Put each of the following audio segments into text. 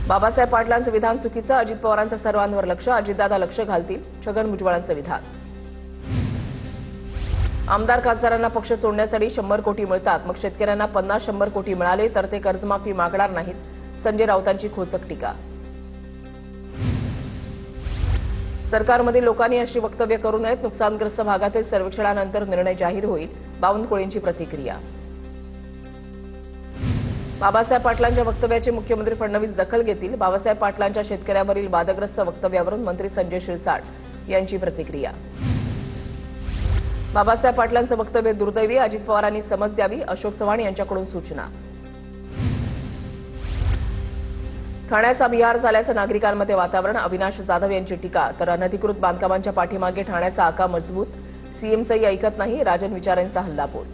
बाबासाहेब पाटलांचं विधान चुकीचं, अजित पवारांचं सर्वांवर लक्ष, अजितदादा लक्ष घालतील, छगन भुजबळांचं विधान. आमदार खासदारांना पक्ष सोडण्यासाठी 100 कोटी मिळतात, मग शेतकऱ्यांना 50-100 कोटी मिळाले तर ते कर्जमाफी मागणार नाहीत, संजय राऊतांची खोचक टीका. सरकारमधील लोकांनी अशी वक्तव्य करू नयेत, नुकसानग्रस्त भागातील सर्वेक्षणानंतर निर्णय जाहीर होईल, बावनकुळेंची प्रतिक्रिया. बाबासाहेब पाटलांच्या वक्तव्याची मुख्यमंत्री फडणवीस दखल घेतील, बाबासाहेब पाटलांच्या शेतकऱ्यावरील वादग्रस्त वक्तव्यावरून मंत्री संजय शिरसाट यांची प्रतिक्रिया. बाबासाहेब पाटलांचं वक्तव्य दुर्दैवी, अजित पवारांनी समज द्यावी, अशोक चव्हाण यांच्याकडून सूचना. ठाण्याचा बिहार झाल्याचं नागरिकांमध्ये वातावरण, अविनाश जाधव यांची टीका. तर अनधिकृत बांधकामांच्या पाठीमागे ठाण्याचा आका मजबूत, सीएमचंही ऐकत नाही, राजन विचारेंचा हल्लाबोल.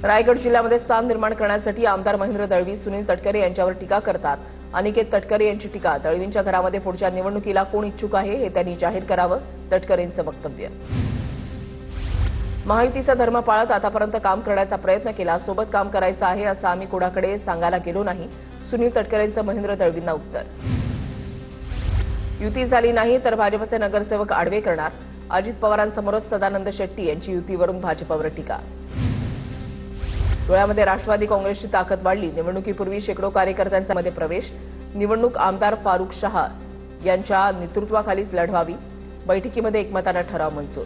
रायगड जिल्ह्यामध्ये स्थान निर्माण करण्यासाठी आमदार महेंद्र दळवी सुनील तटकरे यांच्यावर टीका करतात. अनिकेत तटकरे यांची टीका. दळवींच्या घरामध्ये पुढच्या निवडणुकीला कोण इच्छुक आहे हे त्यांनी जाहीर करावं, तटकरेंचं वक्तव्य. महायुतीचा धर्म पाळत आतापर्यंत काम करण्याचा प्रयत्न केला, सोबत काम करायचं आहे असं आम्ही कोणाकडे सांगायला गेलो नाही, सुनील तटकरेंचं महेंद्र दळवींना उत्तर. युती झाली नाही तर भाजपचे नगरसेवक आडवे करणार, अजित पवारांसमोरच सदानंद शेट्टी यांची युतीवरून भाजपवर टीका. धुळ्यामध्ये राष्ट्रवादी काँग्रेसची ताकद वाढली, निवडणुकीपूर्वी शेकडो कार्यकर्त्यांचा मध्ये प्रवेश, निवडणूक आमदार फारुख शाह यांच्या नेतृत्वाखालीच लढवावी, बैठकीमध्ये एकमतानं ठराव मंजूर.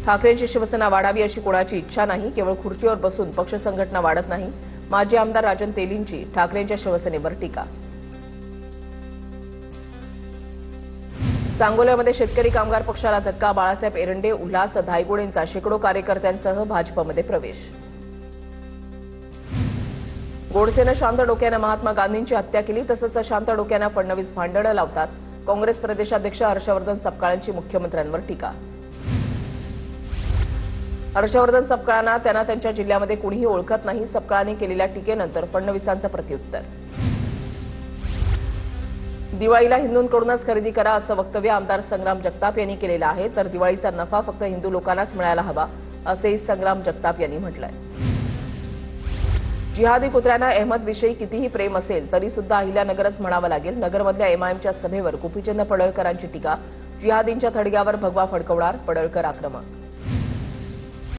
ठाकरेंची शिवसेना वाढावी अशी कोणाची इच्छा नाही, केवळ खुर्चीवर बसून पक्ष संघटना वाढत नाही, माजी आमदार राजन तेलींची ठाकरेंच्या शिवसेनेवर टीका. सांगोल्यामध्ये शेतकरी कामगार पक्षाला धक्का, बाळासाहेब एरंडे, उल्हास धायगुडेंचा शेकडो कार्यकर्त्यांसह भाजपमध्ये प्रवेश. गोडसेनं शांत डोक्यानं महात्मा गांधींची हत्या केली, तसंच शांत डोक्यानं फडणवीस भांडणं लावतात, काँग्रेस प्रदेशाध्यक्ष हर्षवर्धन सपकाळांची मुख्यमंत्र्यांवर टीका. हर्षवर्धन सपकाळांना त्यांना त्यांच्या जिल्ह्यामध्ये कुणीही ओळखत नाही, सपकाळांनी केलेल्या टीकेनंतर फडणवीसांचं प्रत्युत्तर. दिवाळीला हिंदूंकडूनच खरेदी करा असं वक्तव्य आमदार संग्राम जगताप यांनी केलेलं आहे, तर दिवाळीचा नफा फक्त हिंदू लोकांनाच मिळायला हवा असेही संग्राम जगताप यांनी म्हटलंय. जिहादी कुत्र्यांना अहमदविषयी कितीही प्रेम असेल तरी सुद्धा अहिल्यानगरच म्हणावं लागेल, नगरमधल्या एमआयएमच्या सभेवर गोपीचंद पडळकरांची टीका. जिहादींच्या थडग्यावर भगवा फडकवणार, पडळकर आक्रमक.